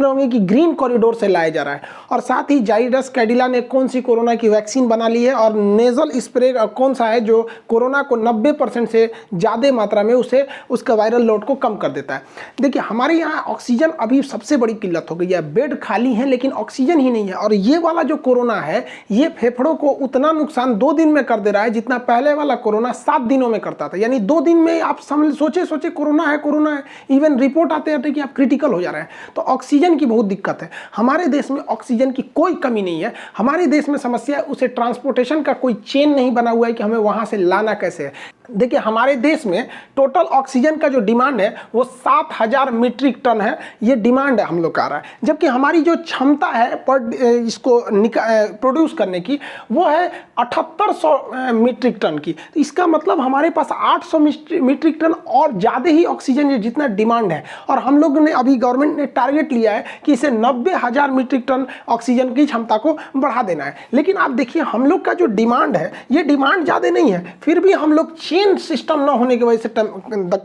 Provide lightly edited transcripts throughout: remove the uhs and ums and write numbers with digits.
होंगे कि green corridor से लाया जा रहा है। और साथ ही जाइडस कैडिला ने कौन सी कोरोना की वैक्सीन बना ली है और नेजल स्प्रे कौन सा है जो कोरोना को 90% से ज़्यादा मात्रा में उसे उसका वायरल लोड को कम कर देता है। देखिए हमारे यहाँ ऑक्सीजन अभी सबसे बड़ी किल्लत हो गई है, बेड खाली हैं लेकिन ऑक्सीजन ही नहीं है। और ये वाला जो कोरोना है ये फेफड़ों को उतना नुकसान 2 दिन में कर दे रहा है जितना पहले वाला कोरोना 7 दिनों में करता था। यानी 2 दिन में आप सोचे कोरोना है, इवन रिपोर्ट आते कि आप क्रिटिकल हो जा रहे हैं। तो ऑक्सीजन की बहुत दिक्कत है। हमारे देश में ऑक्सीजन की कोई कमी नहीं है। हमारे देश में समस्या है उसे ट्रांसपोर्टेशन का कोई चेन नहीं बना हुआ है कि हमें वहां से लाना कैसे है। देखिए हमारे देश में टोटल ऑक्सीजन का जो डिमांड है वो 7000 मीट्रिक टन है, ये डिमांड है हम लोग का आ रहा है। जबकि हमारी जो क्षमता है पर इसको प्रोड्यूस करने की वो है 7800 मीट्रिक टन की। तो इसका मतलब हमारे पास 800 मीट्रिक टन और ज़्यादा ही ऑक्सीजन है जितना डिमांड है। और हम लोग ने अभी गवर्नमेंट ने टारगेट लिया है कि इसे 90,000 मीट्रिक टन ऑक्सीजन की क्षमता को बढ़ा देना है। लेकिन आप देखिए हम लोग का जो डिमांड है ये डिमांड ज़्यादा नहीं है, फिर भी हम लोग चेन सिस्टम ना होने की वजह से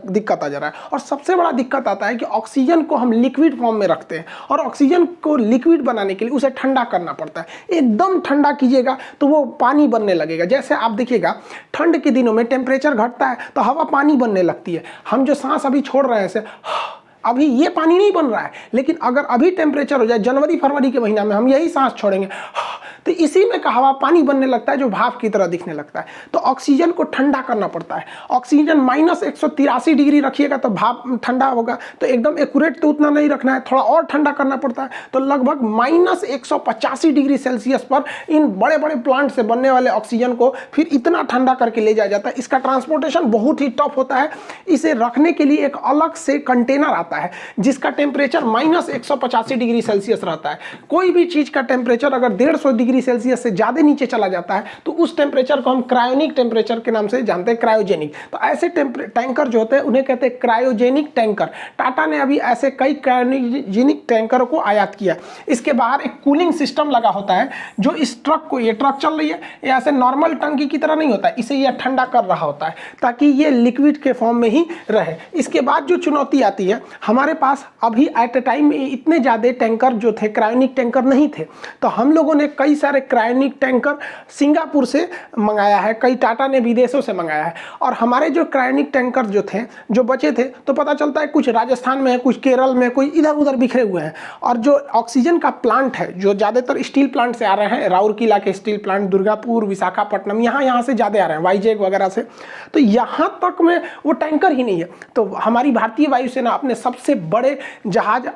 दिक्कत आ जा रहा है। और सबसे बड़ा दिक्कत आता है कि ऑक्सीजन को हम लिक्विड फॉर्म में रखते हैं और ऑक्सीजन को लिक्विड बनाने के लिए उसे ठंडा करना पड़ता है। एकदम ठंडा कीजिएगा तो वो पानी बनने लगेगा। जैसे आप देखिएगा ठंड के दिनों में टेम्परेचर घटता है तो हवा पानी बनने लगती है। हम जो सांस अभी छोड़ रहे हैं अभी ये पानी नहीं बन रहा है, लेकिन अगर अभी टेम्परेचर हो जाए जनवरी फरवरी के महीना में हम यही सांस छोड़ेंगे तो इसी में का हवा पानी बनने लगता है जो भाप की तरह दिखने लगता है। तो ऑक्सीजन को ठंडा करना पड़ता है। ऑक्सीजन -183 डिग्री रखिएगा तो भाप ठंडा होगा, तो एकदम एक्यूरेट तो उतना नहीं रखना है, थोड़ा और ठंडा करना पड़ता है। तो लगभग -185 डिग्री सेल्सियस पर इन बड़े बड़े प्लांट से बनने वाले ऑक्सीजन को फिर इतना ठंडा करके ले जाया जाता है। इसका ट्रांसपोर्टेशन बहुत ही टफ होता है। इसे रखने के लिए एक अलग से कंटेनर आता है जिसका टेम्परेचर -185 डिग्री सेल्सियस रहता है। कोई भी चीज का टेम्परेचर अगर 150 डिग्री सेल्सियस से ज्यादा नीचे चला जाता है तो उस टेम्परेचर को हम क्रायोनिक टेम्परेचर के नाम से जानते हैं, क्रायोजेनिक। तो ऐसे टैंकर जो होते हैं उन्हें कहते हैं क्रायोजेनिक टैंकर। टाटा ने अभी ऐसे कई क्रायोजेनिक टैंकरों को आयात किया। इसके बाहर एक कूलिंग सिस्टम लगा होता है जो इस ट्रक को, ये ट्रक चल रही है, ये ऐसे नॉर्मल टंकी की तरह नहीं होता है, इसे यह ठंडा कर रहा होता है ताकि ये लिक्विड के फॉर्म में ही रहे। इसके बाद जो चुनौती आती है, हमारे पास अभी एट ए टाइम इतने ज़्यादा टैंकर जो थे क्रायोनिक टैंकर नहीं थे, तो हम लोगों ने कई सारे क्रायोनिक टैंकर सिंगापुर से मंगाया है, कई टाटा ने विदेशों से मंगाया है। और हमारे जो क्रायोनिक टैंकर जो थे, जो बचे थे, तो पता चलता है कुछ राजस्थान में है, कुछ केरल में, कोई इधर उधर बिखरे हुए हैं। और जो ऑक्सीजन का प्लांट है जो ज़्यादातर स्टील प्लांट से आ रहे हैं, राउरकेला के स्टील प्लांट, दुर्गापुर, विशाखापट्टनम, यहाँ से ज़्यादा आ रहे हैं, वाईजेग वगैरह से, तो यहाँ तक में वो टैंकर ही नहीं है। तो हमारी भारतीय वायुसेना अपने सबसे बड़े जहाज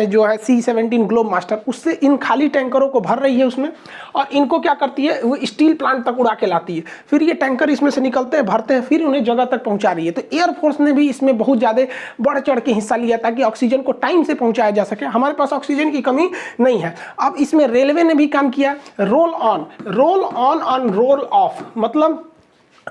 जो है C-17 ग्लोब मास्टर, उससे इन खाली टैंकरों को भर रही है उसमें, और इनको क्या करती है, वो स्टील प्लांट तक उड़ा के लाती है। फिर ये टैंकर इसमें से निकलते हैं, भरते हैं, फिर उन्हें जगह तक पहुंचा रही है। तो एयरफोर्स ने भी इसमें बहुत ज़्यादा बढ़ चढ़ के हिस्सा लिया ताकि ऑक्सीजन को टाइम से पहुंचाया जा सके। हमारे पास ऑक्सीजन की कमी नहीं है। अब इसमें रेलवे ने भी काम किया, रोल ऑन रोल ऑफ। मतलब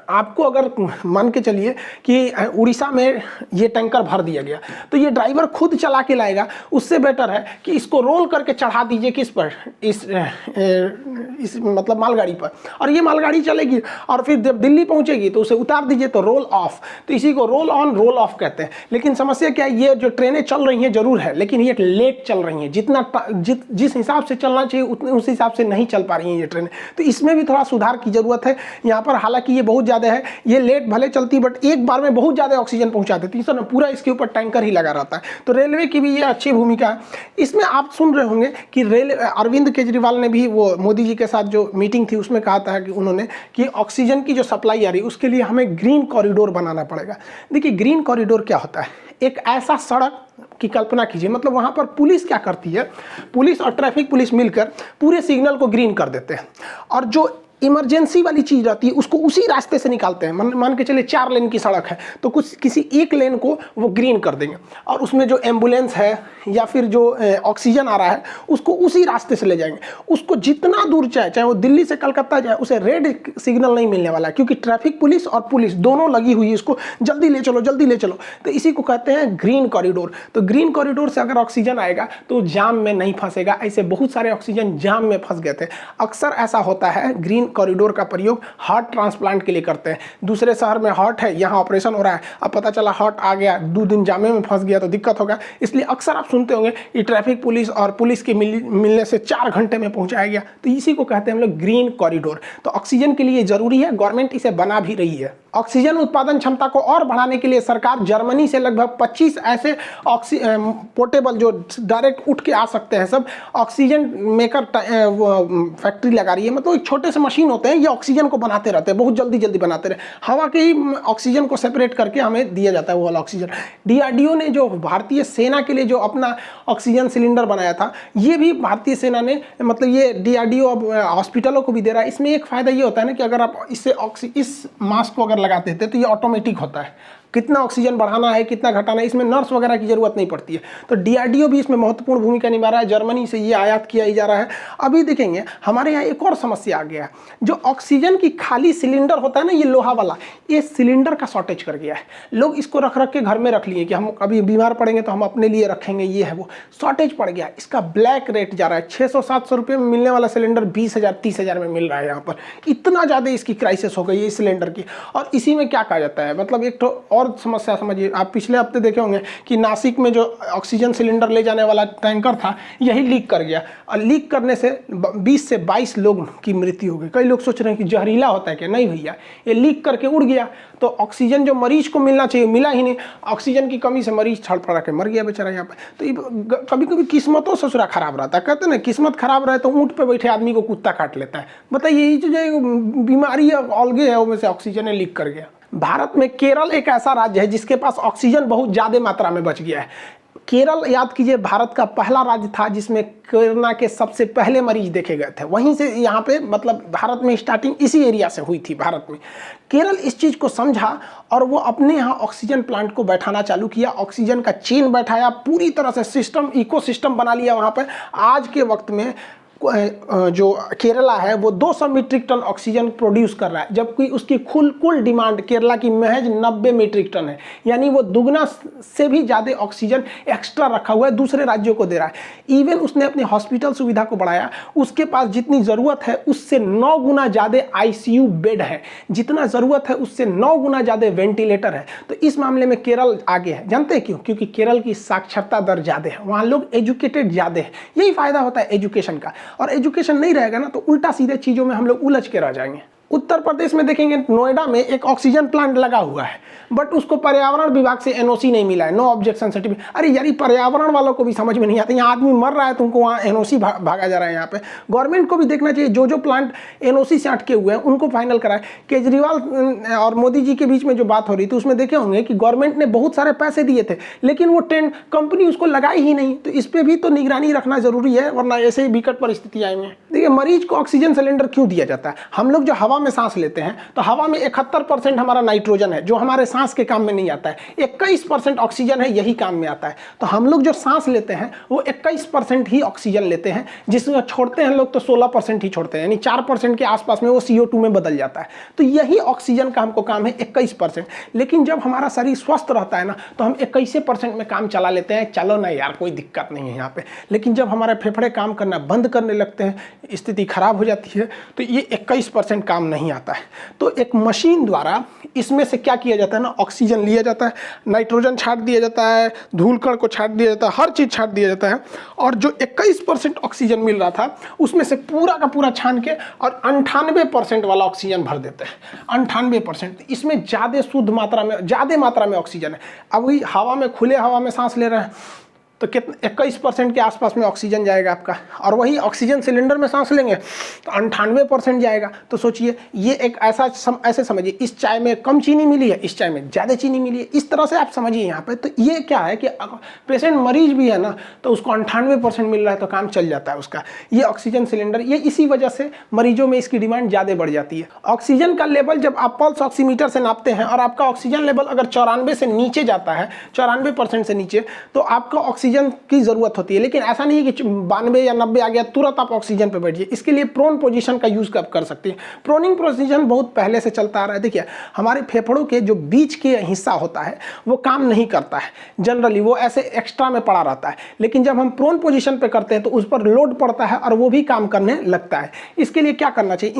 आपको अगर मान के चलिए कि उड़ीसा में ये टैंकर भर दिया गया तो ये ड्राइवर खुद चला के लाएगा, उससे बेटर है कि इसको रोल करके चढ़ा दीजिए किस पर, इस मतलब मालगाड़ी पर, और ये मालगाड़ी चलेगी और फिर जब दिल्ली पहुंचेगी तो उसे उतार दीजिए, तो रोल ऑफ। तो इसी को रोल ऑन रोल ऑफ कहते हैं। लेकिन समस्या क्या है, ये जो ट्रेनें चल रही हैं जरूर है, लेकिन ये लेट चल रही हैं। जिस हिसाब से चलना चाहिए उस हिसाब से नहीं चल पा रही हैं ये ट्रेनें। तो इसमें भी थोड़ा सुधार की जरूरत है यहाँ पर। हालांकि ये बहुत ज़्यादा है, ये लेट भले चलती बट एक बार में बहुत ज़्यादा ऑक्सीजन पहुंचा देती है, तो पूरा इसके ऊपर टैंकर ही लगा रहता है। तो रेलवे की भी ये अच्छी भूमिका है। इसमें आप सुन रहे होंगे कि अरविंद केजरीवाल ने भी वो मोदी जी के साथ जो मीटिंग थी उसमें कहा था कि उन्होंने कि ऑक्सीजन की जो सप्लाई आ रही है उसके लिए हमें ग्रीन कॉरिडोर बनाना पड़ेगा। देखिए ग्रीन कॉरिडोर क्या होता है, एक ऐसा सड़क की कल्पना कीजिए, मतलब वहाँ पर पुलिस क्या करती है, पुलिस और ट्रैफिक पुलिस मिलकर पूरे सिग्नल को ग्रीन कर देते हैं, और जो इमरजेंसी वाली चीज़ रहती है उसको उसी रास्ते से निकालते हैं। मान के चलिए 4 लेन की सड़क है तो कुछ किसी एक लेन को वो ग्रीन कर देंगे, और उसमें जो एम्बुलेंस है या फिर जो ऑक्सीजन आ रहा है उसको उसी रास्ते से ले जाएंगे। उसको जितना दूर चाहे वो दिल्ली से कलकत्ता जाए, उसे रेड सिग्नल नहीं मिलने वाला है, क्योंकि ट्रैफिक पुलिस और पुलिस दोनों लगी हुई है इसको जल्दी ले चलो जल्दी ले चलो। तो इसी को कहते हैं ग्रीन कॉरिडोर। तो ग्रीन कॉरिडोर से अगर ऑक्सीजन आएगा तो जाम में नहीं फंसेगा। ऐसे बहुत सारे ऑक्सीजन जाम में फंस गए थे। अक्सर ऐसा होता है ग्रीन कॉरिडोर का प्रयोग हार्ट ट्रांसप्लांट के लिए करते हैं। दूसरे शहर में हार्ट है, यहाँ ऑपरेशन हो रहा है, अब पता चला हार्ट आ गया, 2 दिन जामे में फंस गया तो दिक्कत होगा। इसलिए अक्सर आप सुनते होंगे कि ट्रैफिक पुलिस और पुलिस के मिलने से 4 घंटे में पहुंचाया गया। तो इसी को कहते हैं हम लोग ग्रीन कॉरिडोर। तो ऑक्सीजन के लिए जरूरी है, गवर्नमेंट इसे बना भी रही है। ऑक्सीजन उत्पादन क्षमता को और बढ़ाने के लिए सरकार जर्मनी से लगभग 25 ऐसे पोर्टेबल जो डायरेक्ट उठ के आ सकते हैं सब ऑक्सीजन मेकर फैक्ट्री लगा रही है। मतलब एक छोटे से मशीन होते हैं, ये ऑक्सीजन को बनाते रहते हैं, बहुत जल्दी जल्दी बनाते रहे, हवा के ही ऑक्सीजन को सेपरेट करके हमें दिया जाता है वो वाला ऑक्सीजन। डीआरडीओ ने जो भारतीय सेना के लिए जो अपना ऑक्सीजन सिलेंडर बनाया था, ये भी भारतीय सेना ने, मतलब ये डीआरडीओ अब हॉस्पिटलों को भी दे रहा है। इसमें एक फायदा ये होता है ना कि अगर आप इस मास्क को अगर लगाते थे तो ये ऑटोमेटिक होता है, कितना ऑक्सीजन बढ़ाना है कितना घटाना है, इसमें नर्स वगैरह की जरूरत नहीं पड़ती है। तो डीआरडीओ भी इसमें महत्वपूर्ण भूमिका निभा रहा है, जर्मनी से ये आयात किया ही जा रहा है। अभी देखेंगे हमारे यहाँ एक और समस्या आ गया है, जो ऑक्सीजन की खाली सिलेंडर होता है ना, ये लोहा वाला, ये सिलेंडर का शॉर्टेज कर गया है। लोग इसको रख रख के घर में रख लिए कि हम कभी बीमार पड़ेंगे तो हम अपने लिए रखेंगे, ये है वो, शॉर्टेज पड़ गया। इसका ब्लैक रेट जा रहा है, 600-700 रुपये में मिलने वाला सिलेंडर 20,000-30,000 में मिल रहा है। यहाँ पर इतना ज़्यादा इसकी क्राइसिस हो गई है इस सिलेंडर की। और इसी में क्या कहा जाता है, मतलब एक तो और समस्या समझिए, आप पिछले हफ्ते देखे होंगे कि नासिक में जो ऑक्सीजन सिलेंडर ले जाने वाला टैंकर था, यही लीक कर गया, और लीक करने से 20 से 22 लोग की मृत्यु हो गई। कई लोग सोच रहे हैं कि जहरीला होता है क्या, नहीं भैया, ये लीक करके उड़ गया। तो ऑक्सीजन जो मरीज को मिलना चाहिए मिला ही नहीं, ऑक्सीजन की कमी से मरीज छड़फड़ा के मर गया बेचारा यहाँ पे। तो ये कभी कभी किस्मतों ससुरा खराब रहता है, कहते हैं ना किस्मत खराब रहे तो ऊँट पे बैठे आदमी को कुत्ता काट लेता है। बताइए, ये जो बीमारी अलगे है उसमें से ऑक्सीजन लीक कर गया। भारत में केरल एक ऐसा राज्य है जिसके पास ऑक्सीजन बहुत ज़्यादा मात्रा में बच गया है। केरल, याद कीजिए, भारत का पहला राज्य था जिसमें कोरोना के सबसे पहले मरीज देखे गए थे। वहीं से यहाँ पे, मतलब भारत में स्टार्टिंग इसी एरिया से हुई थी भारत में। केरल इस चीज़ को समझा और वो अपने यहाँ ऑक्सीजन प्लांट को बैठाना चालू किया, ऑक्सीजन का चेन बैठाया, पूरी तरह से सिस्टम, इकोसिस्टम बना लिया वहाँ पर। आज के वक्त में जो केरला है वो 200 मीट्रिक टन ऑक्सीजन प्रोड्यूस कर रहा है, जबकि उसकी कुल डिमांड केरला की महज 90 मीट्रिक टन है। यानी वो दुगना से भी ज़्यादा ऑक्सीजन एक्स्ट्रा रखा हुआ है, दूसरे राज्यों को दे रहा है। इवन उसने अपनी हॉस्पिटल सुविधा को बढ़ाया, उसके पास जितनी ज़रूरत है उससे 9 गुना ज़्यादा आईसीयू बेड है, जितना ज़रूरत है उससे 9 गुना ज़्यादा वेंटिलेटर है। तो इस मामले में केरल आगे है। जानते हैं क्यों? क्योंकि केरल की साक्षरता दर ज़्यादा है, वहाँ लोग एजुकेटेड ज़्यादा है। यही फ़ायदा होता है एजुकेशन का। और एजुकेशन नहीं रहेगा ना तो उल्टा सीधे चीज़ों में हम लोग उलझ के रह जाएंगे। उत्तर प्रदेश में देखेंगे, नोएडा में एक ऑक्सीजन प्लांट लगा हुआ है, बट उसको पर्यावरण विभाग से एनओसी नहीं मिला है, नो ऑब्जेक्शन सर्टिफिकेट। अरे यार, पर्यावरण वालों को भी समझ में नहीं आता, यहाँ आदमी मर रहा है तुमको वहाँ एनओसी भागा जा रहा है। यहाँ पे गवर्नमेंट को भी देखना चाहिए, जो प्लांट एनओसी से अटके हुए हैं उनको फाइनल कराए। केजरीवाल और मोदी जी के बीच में जो बात हो रही थी उसमें देखे होंगे कि गवर्नमेंट ने बहुत सारे पैसे दिए थे, लेकिन वो कंपनी उसको लगाई ही नहीं। तो इस पर भी तो निगरानी रखना जरूरी है, वरना ऐसे ही विकट परिस्थिति आएंगे। देखिए, मरीज को ऑक्सीजन सिलेंडर क्यों दिया जाता है? हम लोग जो हवा में सांस लेते हैं तो हवा में 71% हमारा नाइट्रोजन है जो हमारे सांस के काम में नहीं आता है, 21% ऑक्सीजन है, यही काम में आता है। तो हम लोग जो सांस लेते हैं वो 21% ही ऑक्सीजन लेते हैं, जिसमें छोड़ते हैं लोग तो 16% ही छोड़ते हैं, यानी 4% के आसपास में वो CO2 में बदल जाता है। तो यही ऑक्सीजन का हमको काम है 21%। लेकिन जब हमारा शरीर स्वस्थ रहता है ना तो हम 21% में काम चला लेते हैं, चलो ना यार कोई दिक्कत नहीं है यहाँ पे। लेकिन जब हमारे फेफड़े काम करना बंद करने लगते हैं, स्थिति खराब हो जाती है, तो ये 21% काम नहीं आता है। तो एक मशीन द्वारा इसमें से क्या किया जाता है ना, ऑक्सीजन लिया जाता है, नाइट्रोजन छाट दिया जाता है, धूल कण को छाट दिया जाता है, हर चीज़ छाट दिया जाता है। और जो 21% ऑक्सीजन मिल रहा था उसमें से पूरा का पूरा छान के और 98% वाला ऑक्सीजन भर देते हैं। 98%, इसमें ज़्यादा शुद्ध मात्रा में, ज़्यादा मात्रा में ऑक्सीजन है। अब वही हवा में, खुले हवा में सांस ले रहे हैं तो कितना, 21% के आसपास में ऑक्सीजन जाएगा आपका, और वही ऑक्सीजन सिलेंडर में सांस लेंगे तो 98% जाएगा। तो सोचिए, ये एक ऐसे समझिए, इस चाय में कम चीनी मिली है, इस चाय में ज़्यादा चीनी मिली है, इस तरह से आप समझिए यहाँ पे। तो ये क्या है कि पेशेंट मरीज भी है ना तो उसको 98% मिल रहा है तो काम चल जाता है उसका। ये ऑक्सीजन सिलेंडर, ये इसी वजह से मरीजों में इसकी डिमांड ज़्यादा बढ़ जाती है। ऑक्सीजन का लेवल जब आप पल्स ऑक्सीमीटर से नापते हैं और आपका ऑक्सीजन लेवल अगर 94 से नीचे जाता है, 94% से नीचे, तो आपका ऑक्सीजन की जरूरत होती है। लेकिन ऐसा नहीं है कि 92 या 90 आ गया तुरंत आप ऑक्सीजन पे बैठिए। इसके लिए प्रोन पोजीशन का यूज कर सकते हैं। प्रोनिंग पोजीशन बहुत पहले से चलता आ रहा है। देखिए, हमारे फेफड़ों के जो बीच के हिस्सा होता है वो काम नहीं करता है जनरली, वो ऐसे एक्स्ट्रा में पड़ा रहता है। लेकिन जब हम प्रोन पोजीशन पे करते हैं तो उस पर लोड पड़ता है और वो भी काम करने लगता है। इसके लिए क्या करना चाहिए?